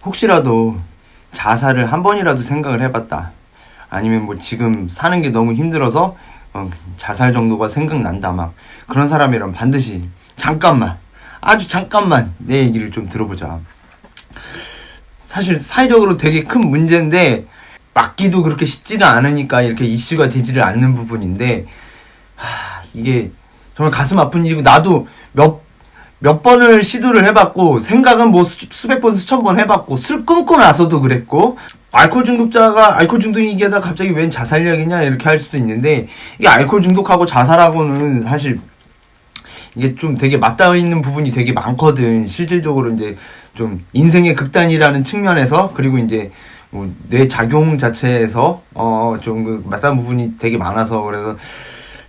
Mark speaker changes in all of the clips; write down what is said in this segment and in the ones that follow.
Speaker 1: 혹시라도 자살을 한 번이라도 생각을 해봤다. 아니면 뭐 지금 사는 게 너무 힘들어서 자살 정도가 생각난다. 막 그런 사람이라면 반드시 잠깐만, 아주 잠깐만 내 얘기를 좀 들어보자. 사실 사회적으로 되게 큰 문제인데 막기도 그렇게 쉽지가 않으니까 이렇게 이슈가 되지를 않는 부분인데, 이게 정말 가슴 아픈 일이고, 나도 몇 번을 시도를 해봤고, 생각은 뭐 수백 번, 수천 번 해봤고, 술 끊고 나서도 그랬고, 알코올 중독자가 알코올 중독이기에다 갑자기 웬 자살 이야기냐 이렇게 할 수도 있는데, 이게 알코올 중독하고 자살하고는 사실 이게 좀 되게 맞닿아 있는 부분이 되게 많거든. 실질적으로 이제 좀 인생의 극단이라는 측면에서, 그리고 이제 뭐 뇌 작용 자체에서 좀 그 맞닿은 부분이 되게 많아서, 그래서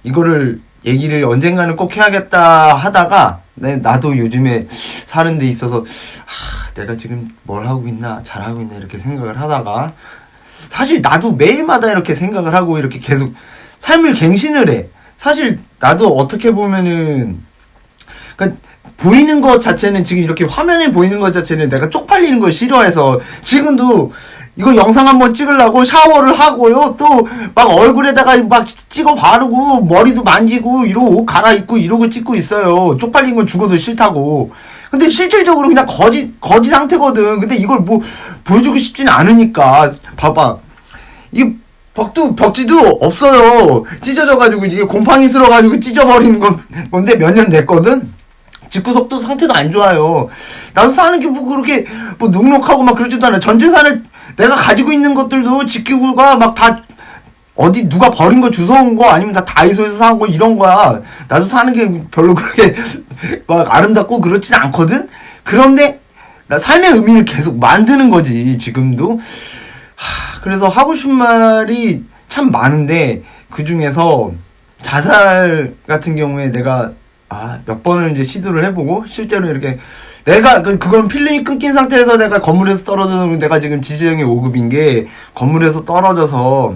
Speaker 1: 이거를 얘기를 언젠가는 꼭 해야겠다 하다가, 나도 요즘에 사는 데 있어서 내가 지금 뭘 하고 있나, 잘하고 있나 이렇게 생각을 하다가, 사실 나도 매일마다 이렇게 생각을 하고 이렇게 계속 삶을 갱신을 해. 사실 나도 어떻게 보면은, 그러니까 보이는 것 자체는, 지금 이렇게 화면에 보이는 것 자체는 내가 쪽팔리는 걸 싫어해서, 지금도 이거 영상 한번 찍으려고 샤워를 하고요, 또 막 얼굴에다가 막 찍어 바르고 머리도 만지고 이러고 옷 갈아입고 이러고 찍고 있어요. 쪽팔린 건 죽어도 싫다고. 근데 실질적으로 그냥 거지 상태거든. 근데 이걸 뭐 보여주고 싶진 않으니까. 봐봐, 이게 벽지도 없어요. 찢어져가지고, 이게 곰팡이 쓸어가지고 찢어버리는 건데 몇 년 됐거든. 집구석도 상태도 안 좋아요. 나도 사는 게 뭐 그렇게 뭐 눅눅하고 막 그러지도 않아. 전 재산을 내가 가지고 있는 것들도 지키고가 막 다 어디 누가 버린 거 주워온 거 아니면 다 다이소에서 산 거 이런 거야. 나도 사는 게 별로 그렇게 막 아름답고 그렇진 않거든. 그런데 나 삶의 의미를 계속 만드는 거지 지금도. 그래서 하고 싶은 말이 참 많은데, 그 중에서 자살 같은 경우에 내가 몇 번을 이제 시도를 해보고, 실제로 이렇게 내가 그건 필름이 끊긴 상태에서 내가 건물에서 떨어져서, 내가 지금 지지형이 5급인 게 건물에서 떨어져서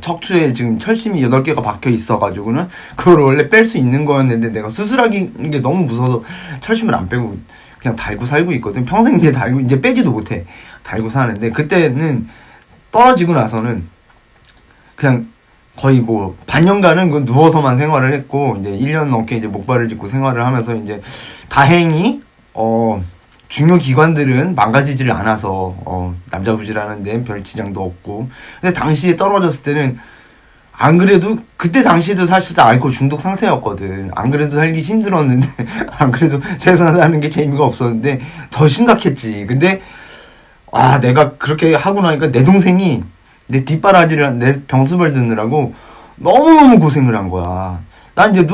Speaker 1: 척추에 지금 철심이 8개가 박혀 있어가지고는 그걸 원래 뺄 수 있는 거였는데, 내가 수술하는 게 너무 무서워서 철심을 안 빼고 그냥 달고 살고 있거든. 평생 이제 달고, 이제 빼지도 못해. 달고 사는데, 그때는 떨어지고 나서는 그냥 거의 뭐 반년간은 그 누워서만 생활을 했고, 이제 1년 넘게 이제 목발을 짚고 생활을 하면서, 이제 다행히 중요 기관들은 망가지지를 않아서 남자 부지라는 데는 별 지장도 없고. 근데 당시에 떨어졌을 때는, 안 그래도 그때 당시에도 사실 다 알코올 중독 상태였거든. 안 그래도 살기 힘들었는데 안 그래도 세상 사는 게 재미가 없었는데 더 심각했지. 근데 내가 그렇게 하고 나니까 내 동생이 내 뒷바라지를, 내 병수발 듣느라고 너무너무 고생을 한 거야. 난 이제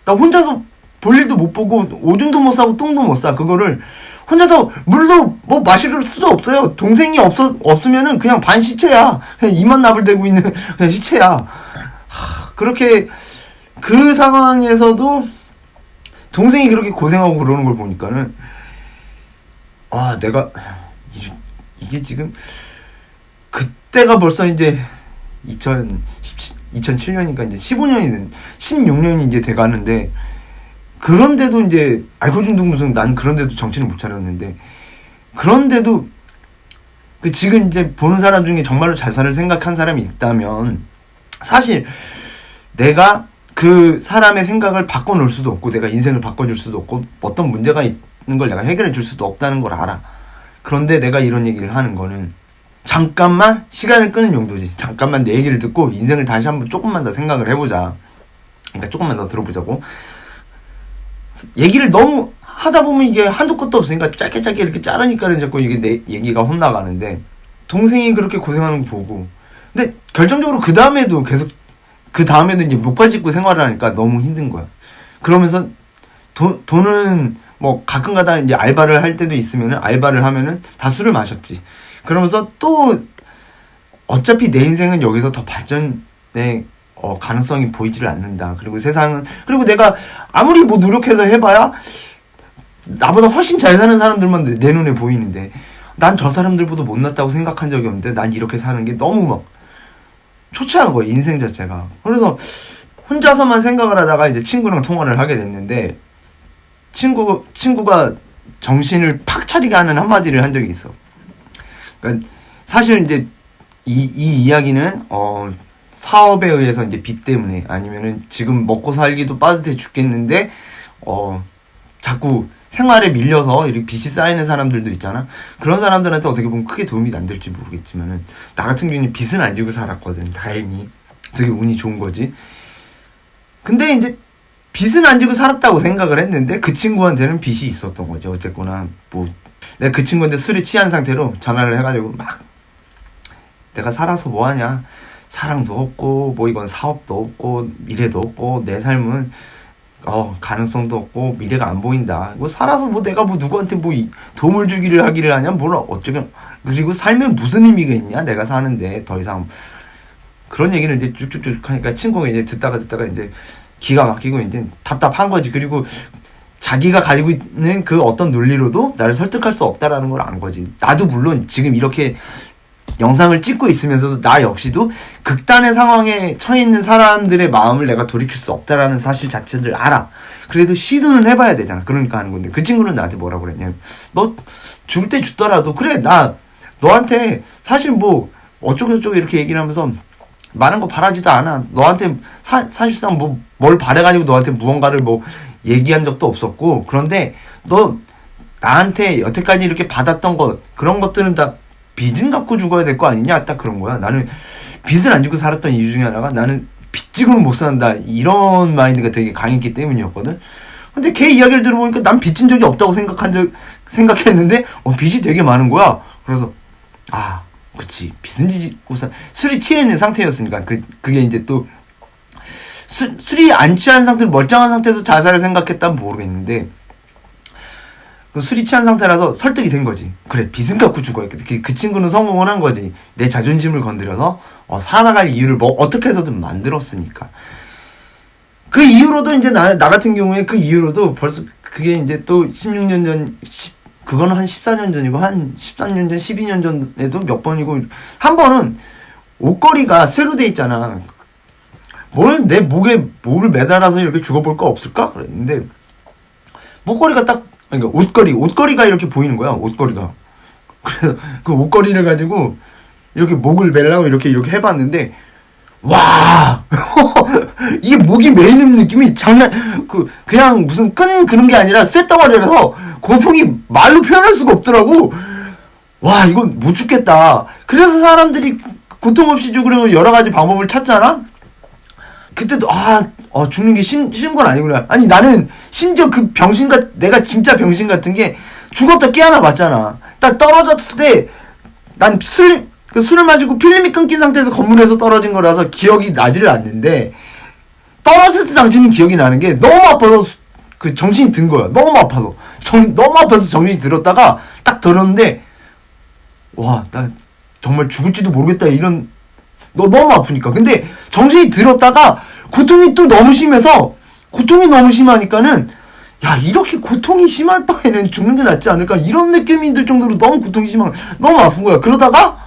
Speaker 1: 나 혼자서 볼 일도 못 보고 오줌도 못 싸고 똥도 못 싸. 그거를 혼자서, 물도 뭐 마실 수 없어요. 동생이 없으면은 그냥 반 시체야. 그냥 이만 나불대고 있는 그냥 시체야. 그렇게 그 상황에서도 동생이 그렇게 고생하고 그러는 걸 보니까는, 내가 이게 지금, 그때가 벌써 이제 2007년이니까 이제 16년이 이제 돼가는데, 그런데도 이제 알코올 중독 무슨, 난 그런데도 정신을 못 차렸는데, 그런데도 지금 이제 보는 사람 중에 정말로 자살을 생각한 사람이 있다면, 사실 내가 그 사람의 생각을 바꿔놓을 수도 없고, 내가 인생을 바꿔줄 수도 없고, 어떤 문제가 있는 걸 내가 해결해 줄 수도 없다는 걸 알아. 그런데 내가 이런 얘기를 하는 거는, 잠깐만 시간을 끄는 용도지. 잠깐만 내 얘기를 듣고 인생을 다시 한번 조금만 더 생각을 해보자. 그러니까 조금만 더 들어보자고. 얘기를 너무 하다 보면 이게 한도 끝도 없으니까 짧게 이렇게 자르니까는 자꾸 이게 내 얘기가 혼나가는데, 동생이 그렇게 고생하는 거 보고, 근데 결정적으로 그 다음에도 이제 목발 짚고 생활을 하니까 너무 힘든 거야. 그러면서 돈은 뭐 가끔가다 이제 알바를 할 때도 있으면은, 알바를 하면은 다 술을 마셨지. 그러면서 또 어차피 내 인생은 여기서 더 발전의 가능성이 보이지를 않는다. 그리고 세상은, 그리고 내가 아무리 뭐 노력해서 해봐야 나보다 훨씬 잘 사는 사람들만 내 눈에 보이는데, 난 저 사람들보다 못났다고 생각한 적이 없는데, 난 이렇게 사는 게 너무 막 초췌한 거야, 인생 자체가. 그래서 혼자서만 생각을 하다가 이제 친구랑 통화를 하게 됐는데, 친구가 정신을 팍 차리게 하는 한마디를 한 적이 있어. 그러니까 사실 이제 이 이야기는 사업에 의해서 이제 빚 때문에 아니면은 지금 먹고 살기도 빠듯해 죽겠는데 자꾸 생활에 밀려서 이렇게 빚이 쌓이는 사람들도 있잖아. 그런 사람들한테 어떻게 보면 크게 도움이 안 될지 모르겠지만은 나 같은 경우는 빚은 안 지고 살았거든. 다행히 되게 운이 좋은 거지. 근데 이제 빚은 안 지고 살았다고 생각을 했는데 그 친구한테는 빚이 있었던 거죠. 어쨌거나 뭐 내가 그 친구한테 술에 취한 상태로 전화를 해가지고 막 내가 살아서 뭐하냐, 사랑도 없고 뭐 이건 사업도 없고 미래도 없고 내 삶은 가능성도 없고 미래가 안 보인다. 뭐 살아서 뭐 내가 뭐 누구한테 뭐 도움을 주기를 하기를 하냐, 뭘 어쩌면, 그리고 삶에 무슨 의미가 있냐, 내가 사는데. 더 이상 그런 얘기를 이제 쭉쭉쭉 하니까 친구가 이제 듣다가 이제 기가 막히고 이제 답답한 거지. 그리고 자기가 가지고 있는 그 어떤 논리로도 나를 설득할 수 없다라는 걸 안 거지. 나도 물론 지금 이렇게 영상을 찍고 있으면서도 나 역시도 극단의 상황에 처해 있는 사람들의 마음을 내가 돌이킬 수 없다라는 사실 자체를 알아. 그래도 시도는 해봐야 되잖아. 그러니까 하는 건데, 그 친구는 나한테 뭐라고 그랬냐면, 너 죽을 때 죽더라도 그래, 나 너한테 사실 뭐 어쩌고저쩌고 이렇게 얘기를 하면서 많은 거 바라지도 않아. 너한테 사실상 뭐 뭘 바래가지고 너한테 무언가를 뭐 얘기한 적도 없었고, 그런데 너 나한테 여태까지 이렇게 받았던 것, 그런 것들은 다 빚은 갚고 죽어야 될 거 아니냐, 딱 그런 거야. 나는 빚을 안 지고 살았던 이유 중에 하나가 나는 빚 지고는 못 산다, 이런 마인드가 되게 강했기 때문이었거든. 근데 걔 이야기를 들어보니까 난 빚진 적이 없다고 생각했는데 빚이 되게 많은 거야. 그래서 그치, 빚은 지고 술이 취해 있는 상태였으니까 그게 이제 또 술이 안 취한 상태로 멀쩡한 상태에서 자살을 생각했다면 모르겠는데, 술이 취한 상태라서 설득이 된 거지. 그래, 빚은 갚고 죽어야겠다. 그 친구는 성공을 한 거지. 내 자존심을 건드려서 살아나갈 이유를 뭐 어떻게 해서든 만들었으니까. 그 이후로도 이제 나 같은 경우에 그 이후로도 벌써 그게 이제 또 16년 전, 그거는 한 14년 전이고 한 13년 전, 12년 전에도 몇 번이고, 한 번은 옷걸이가 쇠로 돼 있잖아. 내 목에 목을 매달아서 이렇게 죽어볼 거 없을까? 그랬는데 목걸이가 딱, 그러니까 옷걸이가 이렇게 보이는 거야. 옷걸이가. 그래서 그 옷걸이를 가지고 이렇게 목을 매려고 이렇게 해봤는데, 와 이게 목이 메이는 느낌이 그냥 무슨 그런 게 아니라 쇳덩어리라서 고통이 말로 표현할 수가 없더라고. 와, 이건 못 죽겠다. 그래서 사람들이 고통 없이 죽으려면 여러 가지 방법을 찾잖아. 그때도 죽는 게 쉬운 건 아니구나. 아니, 나는 심지어 내가 진짜 병신 같은 게 죽었다 깨어나 봤잖아. 딱 떨어졌을 때 난 술을 마시고 필름이 끊긴 상태에서 건물에서 떨어진 거라서 기억이 나지를 않는데, 떨어졌을 때 당시는 기억이 나는 게 너무 아파서 정신이 든 거야. 너무 아파서 정신이 들었다가 딱 들었는데, 와, 나 정말 죽을지도 모르겠다, 이런, 너무 아프니까. 근데 정신이 들었다가 고통이 또 너무 심하니까는, 야, 이렇게 고통이 심할 바에는 죽는 게 낫지 않을까, 이런 느낌이 들 정도로 너무 고통이 너무 아픈 거야. 그러다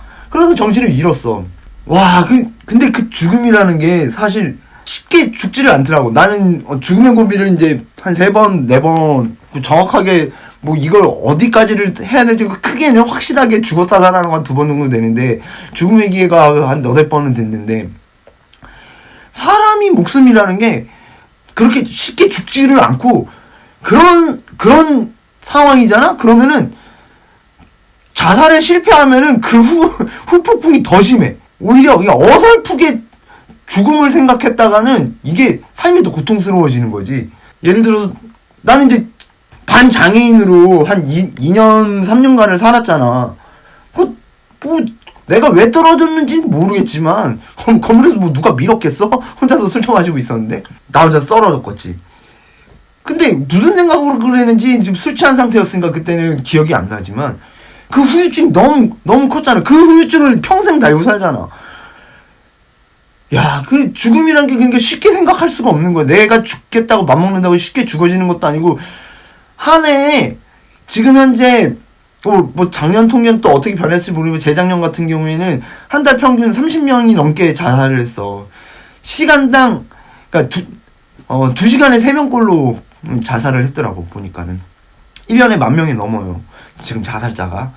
Speaker 1: 정신을 잃었어. 와, 근데 그 죽음이라는 게 사실 쉽게 죽지를 않더라고. 나는 죽음의 고비를 이제 한 3번, 4번, 정확하게 뭐 이걸 어디까지를 해야 될지 크게는 확실하게 죽었다 살아나는 건 2번 정도 되는데, 죽음의 기회가 한 8번은 됐는데, 사람이 목숨이라는 게 그렇게 쉽게 죽지를 않고, 그런 상황이잖아? 그러면은 자살에 실패하면은 그 후폭풍이 더 심해. 오히려 그냥 어설프게 죽음을 생각했다가는 이게 삶이 더 고통스러워지는 거지. 예를 들어서 나는 이제 반장애인으로 한 2년, 3년간을 살았잖아. 내가 왜 떨어졌는지는 모르겠지만, 건물에서 뭐 누가 밀었겠어? 혼자서 술 처마시고 있었는데? 나 혼자서 떨어졌겠지. 근데 무슨 생각으로 그랬는지 술 취한 상태였으니까 그때는 기억이 안 나지만, 그 후유증이 너무 컸잖아. 그 후유증을 평생 달고 살잖아. 야, 죽음이란 게 그러니까 쉽게 생각할 수가 없는 거야. 내가 죽겠다고 맘먹는다고 쉽게 죽어지는 것도 아니고, 한 해에 지금 현재 뭐 작년 통계는 또 어떻게 변했을지 모르겠지만, 재작년 같은 경우에는 한 달 평균 30명이 넘게 자살을 했어. 시간당, 그러니까 2시간에 3명꼴로 자살을 했더라고, 보니까는. 1년에 10,000명이 넘어요. 지금 자살자가.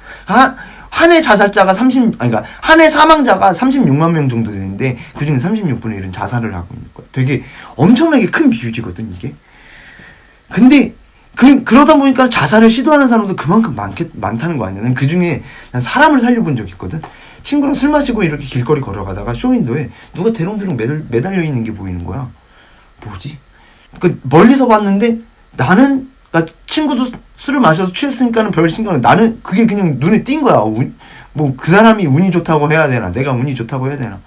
Speaker 1: 한 해 자살자가 그러니까 한 해 사망자가 36만 명 정도 되는데 그 중에 36분의 1은 자살을 하고 있는 거야. 되게 엄청나게 큰 비율이거든, 이게. 근데 그러다 보니까 자살을 시도하는 사람도 그만큼 많다는 거 아니야. 난 그 중에 난 사람을 살려본 적이 있거든. 친구랑 술 마시고 이렇게 길거리 걸어가다가 쇼윈도에 누가 대롱대롱 매달려 있는 게 보이는 거야. 뭐지? 그 멀리서 봤는데 나는 친구도 술을 마셔서 취했으니까는 별 신경 나는 그게 그냥 눈에 띈 거야. 뭐 그 사람이 운이 좋다고 해야 되나 내가 운이 좋다고 해야 되나.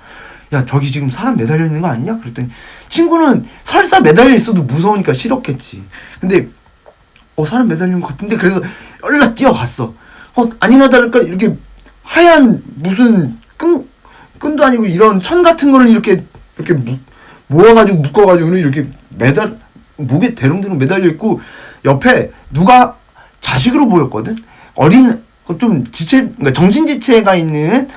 Speaker 1: 야 저기 지금 사람 매달려 있는 거 아니냐? 그랬더니 친구는 설사 매달려 있어도 무서우니까 싫었겠지. 근데 사람 매달린 것 같은데 그래서 연락 뛰어갔어. 아니나 다를까 이렇게 하얀 무슨 끈도 아니고 이런 천 같은 거를 이렇게 모아가지고 묶어가지고 이렇게 목에 대롱대롱 매달려 있고 옆에 누가 자식으로 보였거든. 좀 그러니까 정신지체가 있는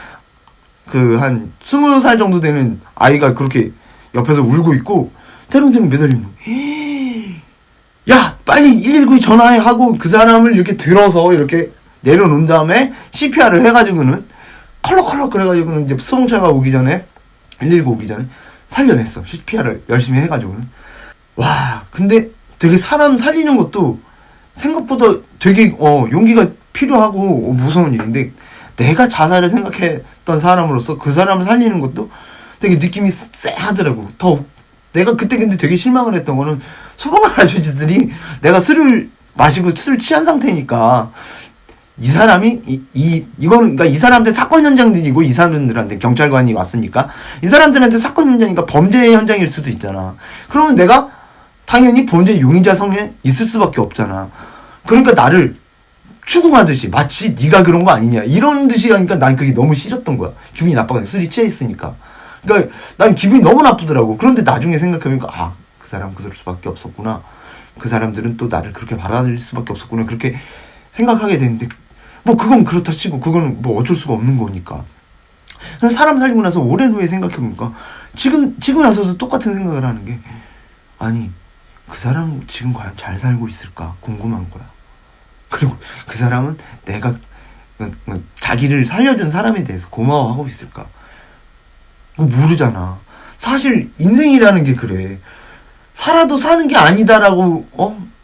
Speaker 1: 한 20살 정도 되는 아이가 그렇게 옆에서 울고 있고 대롱대롱 매달린 거. 야 빨리 119 전화해 하고 그 사람을 이렇게 들어서 이렇게 내려놓은 다음에 CPR을 해가지고는 컬럭컬럭 그래가지고는 이제 수송차가 오기 전에 119 오기 전에 살려냈어. CPR을 열심히 해가지고는. 와 근데 되게 사람 살리는 것도 생각보다 되게 용기가 필요하고 무서운 일인데 내가 자살을 생각했던 사람으로서 그 사람을 살리는 것도 되게 느낌이 쎄하더라고. 내가 그때 근데 되게 실망을 했던 거는 소방관 아저씨들이 내가 술을 마시고 술 취한 상태니까 이 사람이 그러니까 이 사람한테 사건 현장들이고 이 사람들한테 경찰관이 왔으니까 이 사람들한테 사건 현장이니까 범죄 현장일 수도 있잖아. 그러면 내가 당연히 범죄 용의자 성에 있을 수밖에 없잖아. 그러니까 나를 추궁하듯이 마치 네가 그런 거 아니냐 이런 듯이 하니까 난 그게 너무 싫었던 거야. 기분이 나빠가지고 술이 취해 있으니까. 그러니까 난 기분이 너무 나쁘더라고. 그런데 나중에 생각해보니까 그 사람 그럴 수밖에 없었구나. 그 사람들은 또 나를 그렇게 받아들일 수밖에 없었구나. 그렇게 생각하게 되는데 뭐 그건 그렇다 치고 그거는 뭐 어쩔 수가 없는 거니까. 사람 살리고 나서 오랜 후에 생각해보니까 지금 와서도 똑같은 생각을 하는 게 아니 그 사람 지금 과연 잘 살고 있을까 궁금한 거야. 그리고 그 사람은 내가 자기를 살려준 사람에 대해서 고마워하고 있을까? 모르잖아. 사실 인생이라는 게 그래. 살아도 사는 게 아니다라고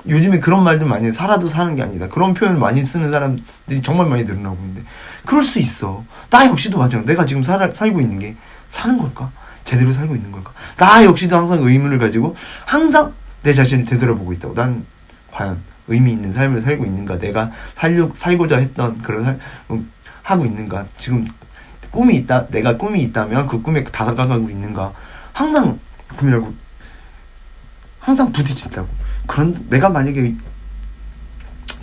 Speaker 1: 요즘에 그런 말들 많이 해. 살아도 사는 게 아니다. 그런 표현을 많이 쓰는 사람들이 정말 많이 늘어나고 있는데 그럴 수 있어. 나 역시도 맞아. 내가 지금 살고 있는 게 사는 걸까? 제대로 살고 있는 걸까? 나 역시도 항상 의문을 가지고 항상 내 자신을 되돌아보고 있다고. 난 과연 의미 있는 삶을 살고 있는가? 내가 살고자 했던 그런 하고 있는가? 지금 꿈이 있다. 내가 꿈이 있다면 그 꿈에 다가가고 있는가? 항상 고민하고 항상 부딪힌다고. 그런 내가 만약에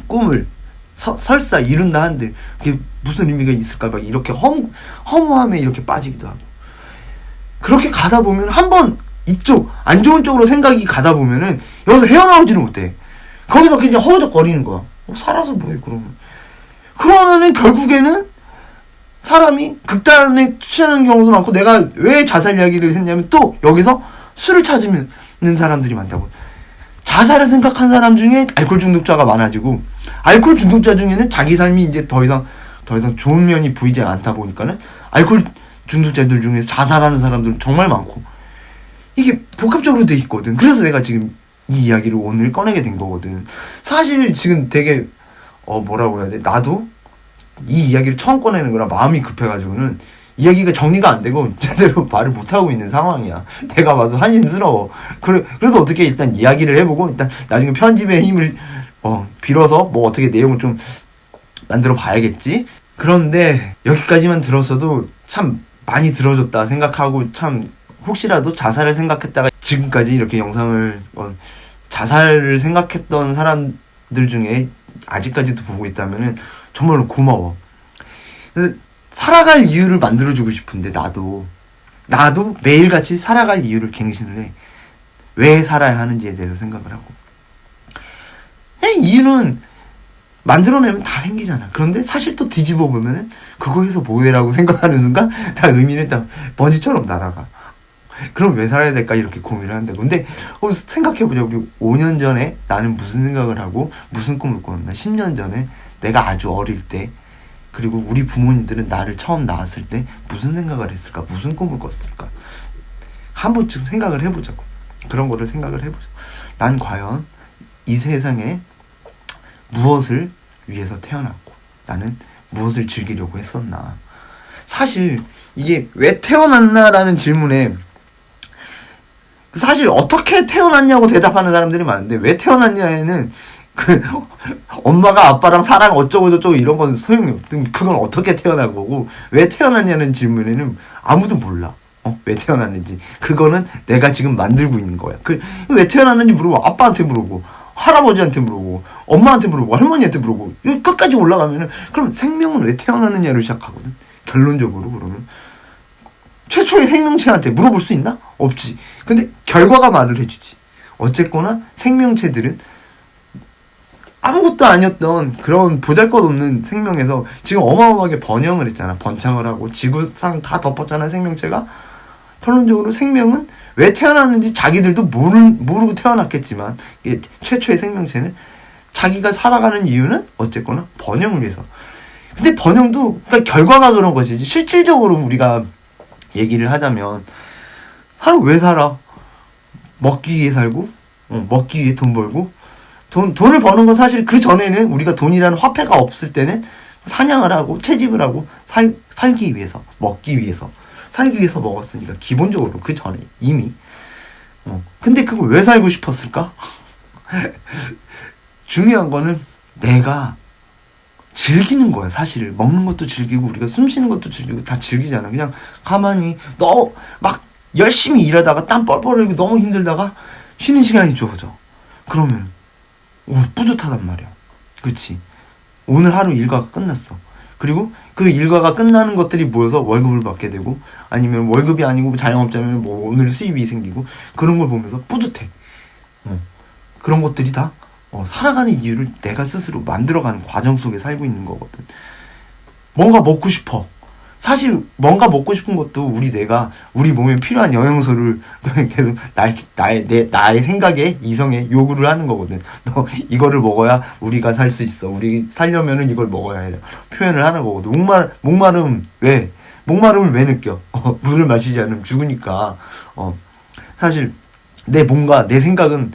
Speaker 1: 꿈을 설사 이룬다 한들 그게 무슨 의미가 있을까? 막 이렇게 허무함에 이렇게 빠지기도 하고. 그렇게 가다 보면 한번 이쪽 안 좋은 쪽으로 생각이 가다 보면은 여기서 헤어나오지를 못해. 거기서 그냥 허우적거리는 거야. 살아서 뭐해 그러면은 결국에는 사람이 극단에 취하는 경우도 많고 내가 왜 자살 이야기를 했냐면 또 여기서 술을 찾으는 사람들이 많다고. 자살을 생각한 사람 중에 알코올 중독자가 많아지고 알코올 중독자 중에는 자기 삶이 이제 더 이상 좋은 면이 보이지 않다 보니까는 알코올 중독자들 중에 자살하는 사람들은 정말 많고 이게 복합적으로 돼 있거든. 그래서 내가 지금 이 이야기를 오늘 꺼내게 된 거거든. 사실 지금 되게 뭐라고 해야 돼? 나도 이 이야기를 처음 꺼내는 거라 마음이 급해가지고는 이야기가 정리가 안 되고 제대로 말을 못하고 있는 상황이야. 내가 봐도 한심스러워. 그래서 어떻게 일단 이야기를 해보고 일단 나중에 편집의 힘을 빌어서 뭐 어떻게 내용을 좀 만들어 봐야겠지. 그런데 여기까지만 들었어도 참 많이 들어줬다 생각하고 참 혹시라도 자살을 생각했다가 지금까지 이렇게 영상을 자살을 생각했던 사람들 중에 아직까지도 보고 있다면은 정말로 고마워. 살아갈 이유를 만들어주고 싶은데 나도 매일같이 살아갈 이유를 갱신을 해. 왜 살아야 하는지에 대해서 생각을 하고. 이유는 만들어내면 다 생기잖아. 그런데 사실 또 뒤집어 보면은 그거에서 뭐해라고 생각하는 순간 다 의미는 다 먼지처럼 날아가. 그럼 왜 살아야 될까 이렇게 고민을 한다. 근데 생각해보자. 우리 5년 전에 나는 무슨 생각을 하고 무슨 꿈을 꿨나. 10년 전에 내가 아주 어릴 때, 그리고 우리 부모님들은 나를 처음 낳았을 때 무슨 생각을 했을까, 무슨 꿈을 꿨을까. 한 번쯤 생각을 해보자고. 그런 거를 생각을 해보자고. 난 과연 이 세상에 무엇을 위해서 태어났고 나는 무엇을 즐기려고 했었나. 사실 이게 왜 태어났나라는 질문에 사실 어떻게 태어났냐고 대답하는 사람들이 많은데, 왜 태어났냐에는 엄마가 아빠랑 사랑 어쩌고 저쩌고 이런 건 소용이 없든, 그건 어떻게 태어난 거고, 왜 태어났냐는 질문에는 아무도 몰라. 왜 태어났는지. 그거는 내가 지금 만들고 있는 거야. 왜 태어났는지 물어보고 아빠한테 물어보고 할아버지한테 물어보고 엄마한테 물어보고 할머니한테 물어보고 끝까지 올라가면은, 그럼 생명은 왜 태어나느냐로 시작하거든. 결론적으로. 그러면 최초의 생명체한테 물어볼 수 있나? 없지. 근데 결과가 말을 해주지. 어쨌거나 생명체들은 아무것도 아니었던 그런 보잘것없는 생명에서 지금 어마어마하게 번영을 했잖아. 번창을 하고 지구상 다 덮었잖아, 생명체가. 결론적으로 생명은 왜 태어났는지 자기들도 모르고 태어났겠지만, 이게 최초의 생명체는 자기가 살아가는 이유는 어쨌거나 번영을 위해서. 근데 번영도 그러니까 결과가 그런 것이지, 실질적으로 우리가 얘기를 하자면 사람 왜 살아? 먹기 위해 살고, 먹기 위해 돈 벌고. 돈을 버는 건 사실 그 전에는 우리가 돈이라는 화폐가 없을 때는 사냥을 하고 채집을 하고 살기 위해서, 먹기 위해서, 살기 위해서 먹었으니까 기본적으로 그 전에 이미. 근데 그거 왜 살고 싶었을까? 중요한 거는 내가 즐기는 거야. 사실 먹는 것도 즐기고 우리가 숨 쉬는 것도 즐기고 다 즐기잖아. 그냥 가만히 너 막 열심히 일하다가 땀 뻘뻘 흘리고 너무 힘들다가 쉬는 시간이 주어져. 그러면 뿌듯하단 말이야. 그치? 오늘 하루 일과가 끝났어. 그리고 그 일과가 끝나는 것들이 모여서 월급을 받게 되고, 아니면 월급이 아니고 자영업자면 뭐 오늘 수입이 생기고, 그런 걸 보면서 뿌듯해. 그런 것들이 다 살아가는 이유를 내가 스스로 만들어가는 과정 속에 살고 있는 거거든. 뭔가 먹고 싶어. 사실 뭔가 먹고 싶은 것도 우리 뇌가 우리 몸에 필요한 영양소를 계속 나의 생각에, 이성에 요구를 하는 거거든. 너 이거를 먹어야 우리가 살 수 있어. 우리 살려면은 이걸 먹어야 해. 표현을 하는 거거든. 목마름 왜? 목마름을 왜 느껴? 물을 마시지 않으면 죽으니까. 사실 내 생각은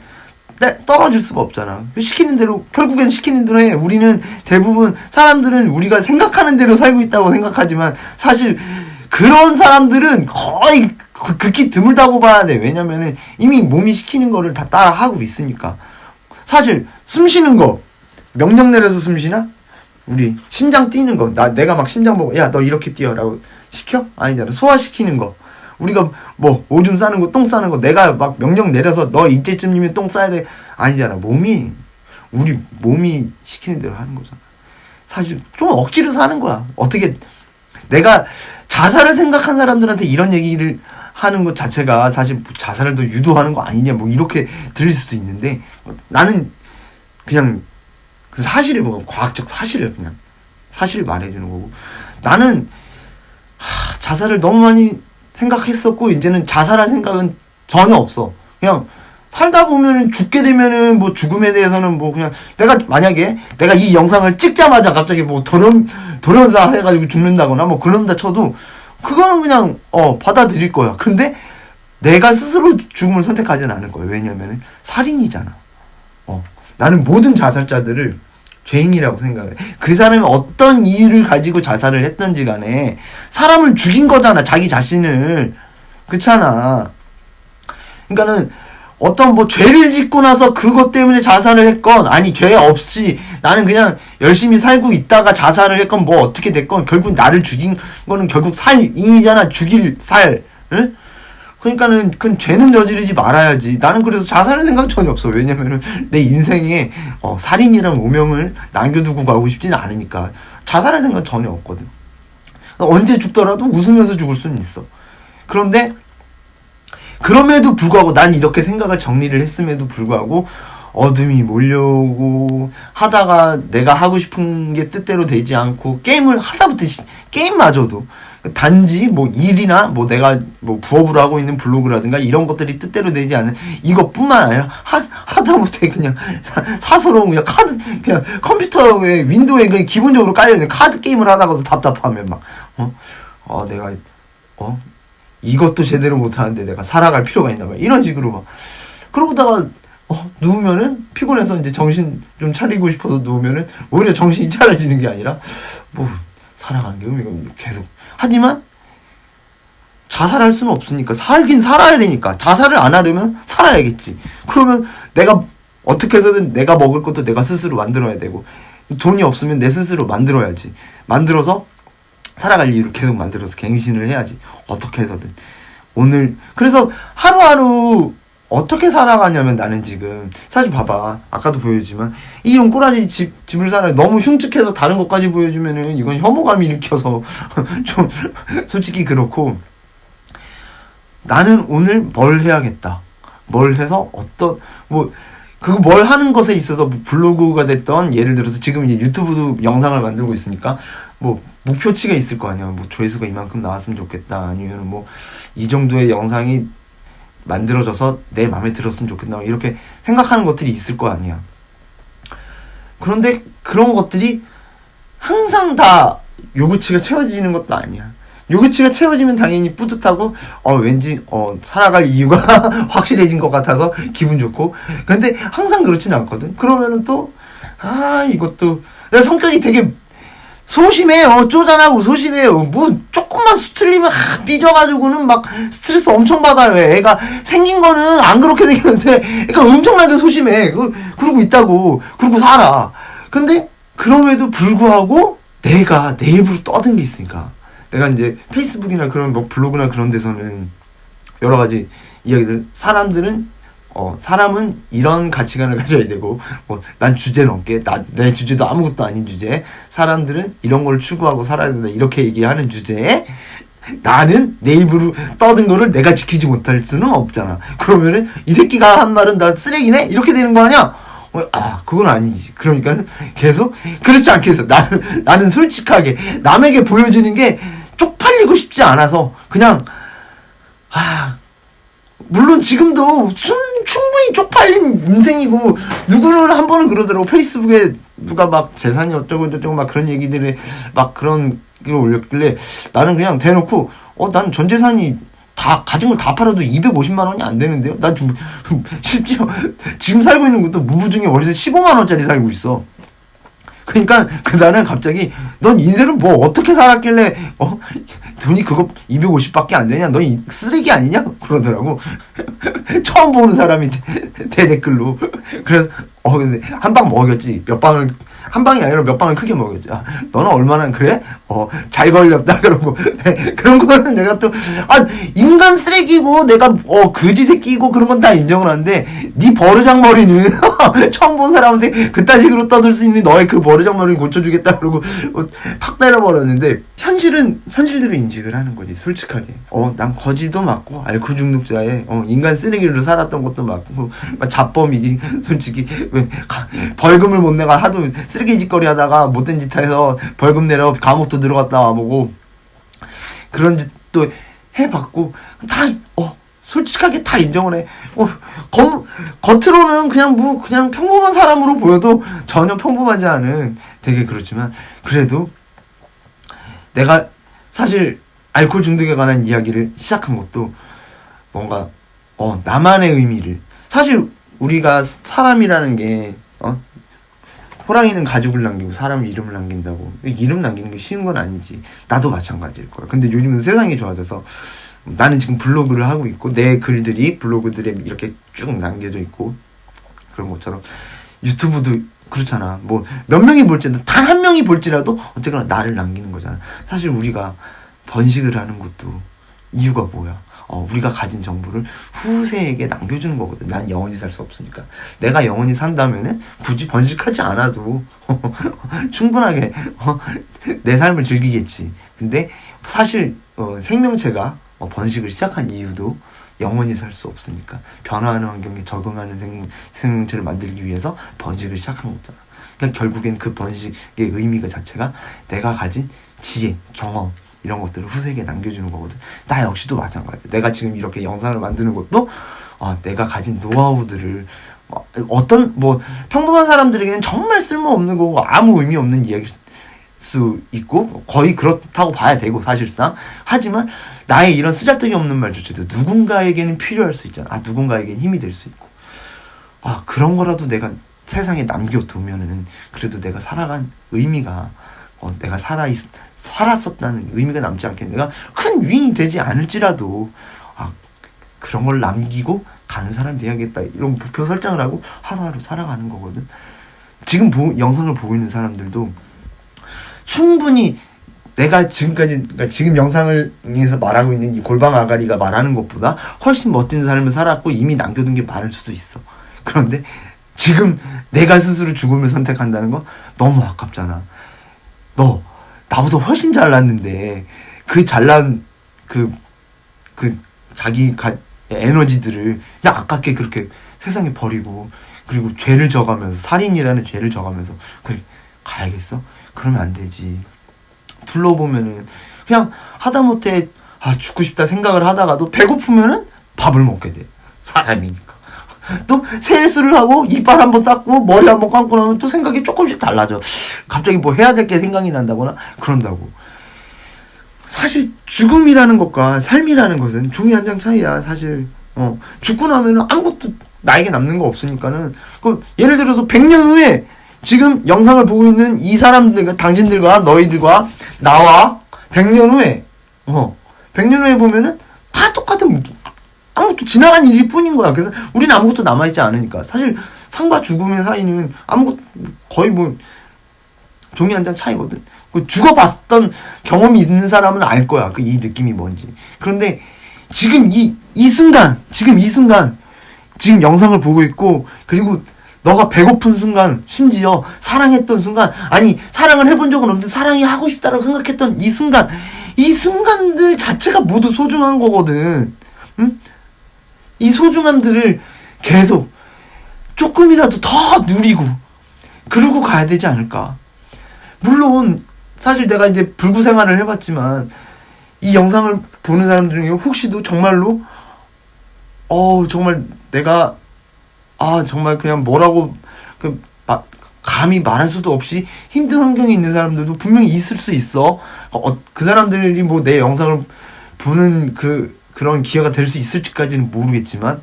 Speaker 1: 떨어질 수가 없잖아. 시키는 대로, 결국엔 시키는 대로 해. 우리는 대부분 사람들은 우리가 생각하는 대로 살고 있다고 생각하지만, 사실 그런 사람들은 거의 극히 드물다고 봐야 돼. 왜냐면은 이미 몸이 시키는 거를 다 따라 하고 있으니까. 사실 숨 쉬는 거 명령 내려서 숨 쉬나? 우리 심장 뛰는 거, 내가 막 심장 보고 야 너 이렇게 뛰어라고 시켜? 아니잖아. 소화시키는 거, 우리가 뭐 오줌 싸는 거, 똥 싸는 거 내가 막 명령 내려서 너 이때쯤이면 똥 싸야 돼, 아니잖아. 우리 몸이 시키는 대로 하는 거잖아. 사실 좀 억지로 사는 거야. 어떻게 내가 자살을 생각한 사람들한테 이런 얘기를 하는 것 자체가 사실 자살을 더 유도하는 거 아니냐 뭐 이렇게 들릴 수도 있는데, 나는 그냥 그 사실을 보고, 과학적 사실을 그냥 사실을 말해주는 거고, 나는 자살을 너무 많이 생각했었고 이제는 자살할 생각은 전혀 없어. 그냥 살다 보면은 죽게 되면은 뭐 죽음에 대해서는 뭐 그냥 만약에 내가 이 영상을 찍자마자 갑자기 뭐 돌연사 해가지고 죽는다거나 뭐 그런다 쳐도 그거는 그냥 받아들일 거야. 근데 내가 스스로 죽음을 선택하지는 않을 거야. 왜냐면은 살인이잖아. 나는 모든 자살자들을 죄인이라고 생각해. 그 사람이 어떤 이유를 가지고 자살을 했던지 간에 사람을 죽인 거잖아, 자기 자신을. 그렇잖아. 그러니까는 어떤 뭐 죄를 짓고 나서 그것 때문에 자살을 했건, 아니 죄 없이 나는 그냥 열심히 살고 있다가 자살을 했건, 뭐 어떻게 됐건 결국 나를 죽인 거는 결국 살인이잖아. 죽일 살. 응? 그러니까는 그 죄는 저지르지 말아야지. 나는 그래서 자살할 생각 전혀 없어. 왜냐면은 내 인생에 살인이라는 오명을 남겨두고 가고 싶지는 않으니까 자살할 생각 전혀 없거든. 언제 죽더라도 웃으면서 죽을 수는 있어. 그런데 그럼에도 불구하고 난 이렇게 생각을 정리를 했음에도 불구하고 어둠이 몰려오고 하다가 내가 하고 싶은 게 뜻대로 되지 않고, 게임을 하다부터 게임마저도 단지 뭐 일이나 뭐 내가 뭐 부업으로 하고 있는 블로그라든가 이런 것들이 뜻대로 되지 않는 이것뿐만 아니라 하다못해 그냥 사서로 그냥 그냥 컴퓨터에 윈도우에 그냥 기본적으로 깔려있는 카드 게임을 하다가도 답답하면 막 내가 이것도 제대로 못하는데 내가 살아갈 필요가 있나 봐 이런 식으로 막 그러다가 누우면은 피곤해서 이제 정신 좀 차리고 싶어서 누우면은 오히려 정신이 차려지는 게 아니라 뭐 살아가는 게 의미가 없는데 계속. 하지만 자살할 수는 없으니까 살긴 살아야 되니까 자살을 안 하려면 살아야겠지. 그러면 내가 어떻게 해서든 내가 먹을 것도 내가 스스로 만들어야 되고 돈이 없으면 내 스스로 만들어야지. 만들어서 살아갈 이유를 계속 만들어서 갱신을 해야지. 어떻게 해서든. 오늘 그래서 하루하루 어떻게 살아가냐면 나는 지금 사실 봐봐 아까도 보여주지만 이런 꼬라지 집을 살아 너무 흉측해서 다른 것까지 보여주면은 이건 혐오감 일으켜서 좀 솔직히 그렇고 나는 오늘 뭘 해야겠다 뭘 해서 그거 뭘 하는 것에 있어서 뭐 블로그가 됐던 예를 들어서 지금 이제 유튜브도 영상을 만들고 있으니까 뭐 목표치가 있을 거 아니야. 뭐 조회수가 이만큼 나왔으면 좋겠다 아니면 뭐 이 정도의 영상이 만들어져서 내 마음에 들었으면 좋겠다 이렇게 생각하는 것들이 있을 거 아니야. 그런데 그런 것들이 항상 다 요구치가 채워지는 것도 아니야. 요구치가 채워지면 당연히 뿌듯하고 왠지 살아갈 이유가 확실해진 것 같아서 기분 좋고 근데 항상 그렇지는 않거든. 그러면은 또 이것도 내 성격이 되게 소심해요. 쪼잔하고 소심해요. 뭐 조금만 수틀리면 삐져가지고는 막 스트레스 엄청 받아요. 애가 생긴 거는 안 그렇게 생겼는데 그러니까 엄청나게 소심해. 그러고 있다고. 그러고 살아. 근데 그럼에도 불구하고 내가 내 입으로 떠든 게 있으니까 내가 이제 페이스북이나 그런 뭐 블로그나 그런 데서는 여러 가지 이야기들 사람은 이런 가치관을 가져야 되고 난 주제 넘게 내 주제도 아무것도 아닌 주제 사람들은 이런 걸 추구하고 살아야 된다 이렇게 얘기하는 주제에 나는 내 입으로 떠든 거를 내가 지키지 못할 수는 없잖아. 그러면은 이 새끼가 한 말은 나 쓰레기네 이렇게 되는 거 아니야? 그건 아니지. 그러니까 계속 그렇지 않게 해서 나는 솔직하게 남에게 보여주는 게 쪽팔리고 싶지 않아서 그냥 물론 지금도 충분히 쪽팔린 인생이고 누구는 한 번은 그러더라고. 페이스북에 누가 막 재산이 어쩌고 저쩌고 막 그런 얘기들을 막 그런 걸 올렸길래 나는 그냥 대놓고 난 전 재산이 다 가진 걸 다 팔아도 250만 원이 안 되는데요. 난 좀 심지어 지금 살고 있는 것도 무부중에 월세 15만 원짜리 살고 있어. 그러니까 나는 갑자기 넌 인생을 뭐 어떻게 살았길래 돈이 그거 250밖에 안 되냐? 너 쓰레기 아니냐? 그러더라고. 처음 보는 사람이 대댓글로. 그래서 근데 한 방 먹였지. 한 방이 아니라 몇 방을 크게 먹였지. 너는 얼마나 그래? 잘 걸렸다 그러고 그런 거는 내가 또 인간 쓰레기고 내가 거지 새끼고 그런 건 다 인정을 하는데 네 버르장머리는 처음 본 사람한테 그딴 식으로 떠들 수 있는 너의 그 버르장머리를 고쳐주겠다 그러고 팍 때려버렸는데 현실대로 인식을 하는 거지. 솔직하게 난 거지도 맞고 알코올 중독자에 인간 쓰레기로 살았던 것도 맞고 자범이지. 솔직히 벌금을 못 내가 하도 쓰레기 짓거리 하다가 못된 짓 해서 벌금 내러 감옥도 들어갔다 와보고 그런 짓도 해봤고 다 솔직하게 다 인정을 해. 겉으로는 그냥 평범한 사람으로 보여도 전혀 평범하지 않은 되게 그렇지만 그래도 내가 사실 알코올 중독에 관한 이야기를 시작한 것도 뭔가 나만의 의미를 사실 우리가 사람이라는 게 호랑이는 가죽을 남기고 사람 이름을 남긴다고. 이름 남기는 게 쉬운 건 아니지. 나도 마찬가지일 거야. 근데 요즘은 세상이 좋아져서 나는 지금 블로그를 하고 있고 내 글들이 블로그들에 이렇게 쭉 남겨져 있고 그런 것처럼 유튜브도 그렇잖아. 뭐 몇 명이 볼지라도 단 한 명이 볼지라도 어쨌거나 나를 남기는 거잖아. 사실 우리가 번식을 하는 것도 이유가 뭐야? 우리가 가진 정보를 후세에게 남겨주는 거거든. 난 영원히 살 수 없으니까. 내가 영원히 산다면은 굳이 번식하지 않아도 충분하게 내 삶을 즐기겠지. 근데 사실 생명체가 번식을 시작한 이유도 영원히 살 수 없으니까 변화하는 환경에 적응하는 생명체를 만들기 위해서 번식을 시작한 거잖아. 그러니까 결국엔 그 번식의 의미가 자체가 내가 가진 지혜, 경험 이런 것들을 후세에게 남겨주는 거거든. 나 역시도 마찬가지야. 내가 지금 이렇게 영상을 만드는 것도 내가 가진 노하우들을 어떤 평범한 사람들에게는 정말 쓸모없는 거고 아무 의미 없는 이야기일 수 있고 거의 그렇다고 봐야 되고 사실상. 하지만 나의 이런 쓰잘데기 없는 말조차도 누군가에게는 필요할 수 있잖아. 누군가에게는 힘이 될 수 있고 그런 거라도 내가 세상에 남겨두면은 그래도 내가 살아간 의미가 내가 살았었다는 의미가 남지 않겠네. 내가 큰 위인이 되지 않을지라도 그런 걸 남기고 가는 사람이 돼야겠다 이런 목표 설정을 하고 하루하루 살아가는 거거든. 지금 영상을 보고 있는 사람들도 충분히 내가 지금까지 그러니까 지금 영상을 통해서 말하고 있는 이 골방 아가리가 말하는 것보다 훨씬 멋진 삶을 살았고 이미 남겨둔 게 많을 수도 있어. 그런데 지금 내가 스스로 죽음을 선택한다는 건 너무 아깝잖아. 너 나보다 훨씬 잘났는데 그 잘난 그 자기 에너지들을 그냥 아깝게 그렇게 세상에 버리고 그리고 죄를 져가면서 살인이라는 죄를 져가면서 그래 가야겠어? 그러면 안 되지. 둘러보면은 그냥 하다못해 죽고 싶다 생각을 하다가도 배고프면은 밥을 먹게 돼. 사람이니까. 또 세수를 하고 이빨 한번 닦고 머리 한번 감고 나면 또 생각이 조금씩 달라져. 갑자기 뭐 해야 될 게 생각이 난다거나 그런다고. 사실 죽음이라는 것과 삶이라는 것은 종이 한 장 차이야. 사실 죽고 나면은 아무것도 나에게 남는 거 없으니까는 예를 들어서 100년 후에 지금 영상을 보고 있는 이 사람들과 당신들과 너희들과 나와 100년 후에 100년 후에 보면은 다 똑같은 아무것도 지나간 일일 뿐인 거야. 그래서 우리는 아무것도 남아있지 않으니까. 사실 삶과 죽음의 사이는 아무것도 거의 종이 한 장 차이거든. 죽어봤던 경험이 있는 사람은 알 거야. 이 느낌이 뭔지. 그런데 지금 이 순간 지금 영상을 보고 있고 그리고 너가 배고픈 순간 심지어 사랑했던 순간 사랑을 해본 적은 없는데 사랑이 하고 싶다라고 생각했던 이 순간들 자체가 모두 소중한 거거든. 응? 이 소중함들을 계속 조금이라도 더 누리고 그러고 가야 되지 않을까. 물론 사실 내가 이제 불구 생활을 해봤지만 이 영상을 보는 사람들 중에 혹시도 정말로 정말 내가 정말 그냥 뭐라고 감히 말할 수도 없이 힘든 환경에 있는 사람들도 분명히 있을 수 있어. 그 사람들이 내 영상을 보는 그런 기회가 될 수 있을지까지는 모르겠지만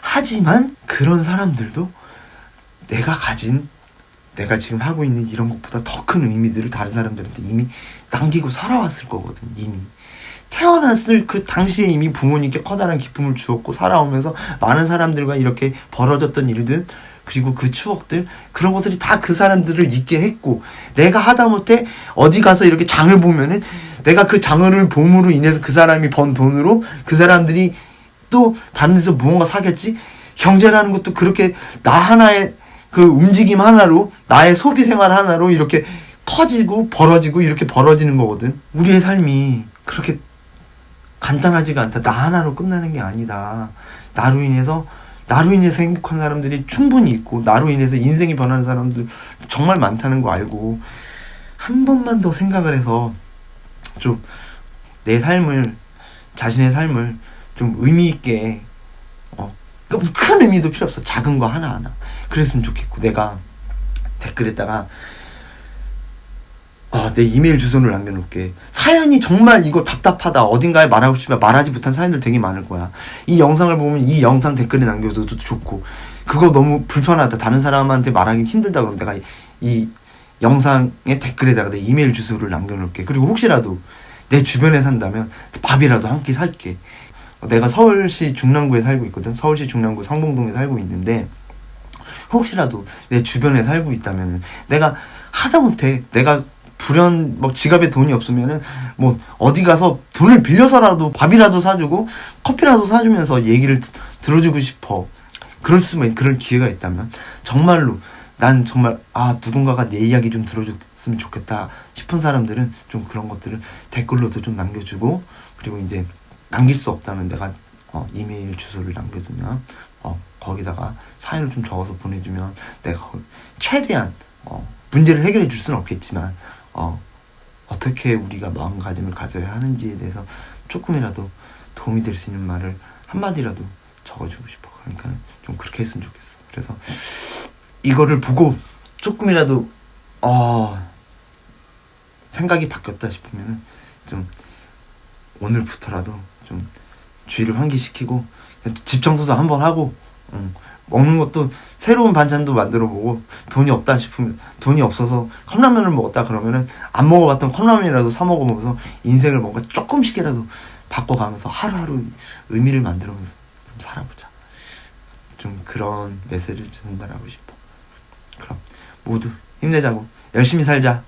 Speaker 1: 하지만 그런 사람들도 내가 지금 하고 있는 이런 것보다 더 큰 의미들을 다른 사람들한테 이미 남기고 살아왔을 거거든. 이미 태어났을 그 당시에 이미 부모님께 커다란 기쁨을 주었고 살아오면서 많은 사람들과 이렇게 벌어졌던 일들 그리고 그 추억들 그런 것들이 다 그 사람들을 있게 했고 내가 하다못해 어디 가서 이렇게 장을 보면은 내가 그 장을 봄으로 인해서 그 사람이 번 돈으로 그 사람들이 또 다른 데서 무언가 사겠지. 경제라는 것도 그렇게 나 하나의 그 움직임 하나로 나의 소비 생활 하나로 이렇게 커지고 벌어지고 이렇게 벌어지는 거거든. 우리의 삶이 그렇게 간단하지가 않다. 나 하나로 끝나는 게 아니다. 나로 인해서 행복한 사람들이 충분히 있고 나로 인해서 인생이 변하는 사람들 정말 많다는 거 알고 한 번만 더 생각을 해서 좀 내 삶을 자신의 삶을 좀 의미 있게 큰 의미도 필요 없어. 작은 거 하나하나 그랬으면 좋겠고 내가 댓글에다가 내 이메일 주소를 남겨놓을게. 사연이 정말 이거 답답하다 어딘가에 말하고 싶지만 말하지 못한 사연들 되게 많을 거야. 이 영상을 보면 이 영상 댓글에 남겨둬도 좋고 그거 너무 불편하다 다른 사람한테 말하기 힘들다 그러면 내가 이 영상의 댓글에다가 내 이메일 주소를 남겨놓을게. 그리고 혹시라도 내 주변에 산다면 밥이라도 한 끼 살게. 내가 서울시 중랑구에 살고 있거든. 서울시 중랑구 성봉동에 살고 있는데 혹시라도 내 주변에 살고 있다면은 내가 하다못해 내가 지갑에 돈이 없으면은 어디 가서 돈을 빌려서라도 밥이라도 사주고 커피라도 사주면서 얘기를 들어주고 싶어. 그럴 기회가 있다면 정말로 난 정말 누군가가 내 이야기 좀 들어줬으면 좋겠다 싶은 사람들은 좀 그런 것들을 댓글로도 좀 남겨주고 그리고 이제 남길 수 없다면 내가 이메일 주소를 남겨두면 거기다가 사연을 좀 적어서 보내주면 내가 최대한 문제를 해결해 줄 수는 없겠지만 어떻게 우리가 마음가짐을 가져야 하는지에 대해서 조금이라도 도움이 될 수 있는 말을 한마디라도 적어주고 싶어. 그러니까 좀 그렇게 했으면 좋겠어. 그래서 이거를 보고 조금이라도 생각이 바뀌었다 싶으면은 좀 오늘부터라도 좀 주의를 환기시키고 집 청소도 한번 하고 먹는 것도 새로운 반찬도 만들어보고 돈이 없다 싶으면 돈이 없어서 컵라면을 먹었다 그러면은 안 먹어봤던 컵라면이라도 사 먹어보면서 인생을 뭔가 조금씩이라도 바꿔가면서 하루하루 의미를 만들어면서 좀 살아보자. 좀 그런 메시지를 전달하고 싶어. 그럼 모두 힘내자고 열심히 살자.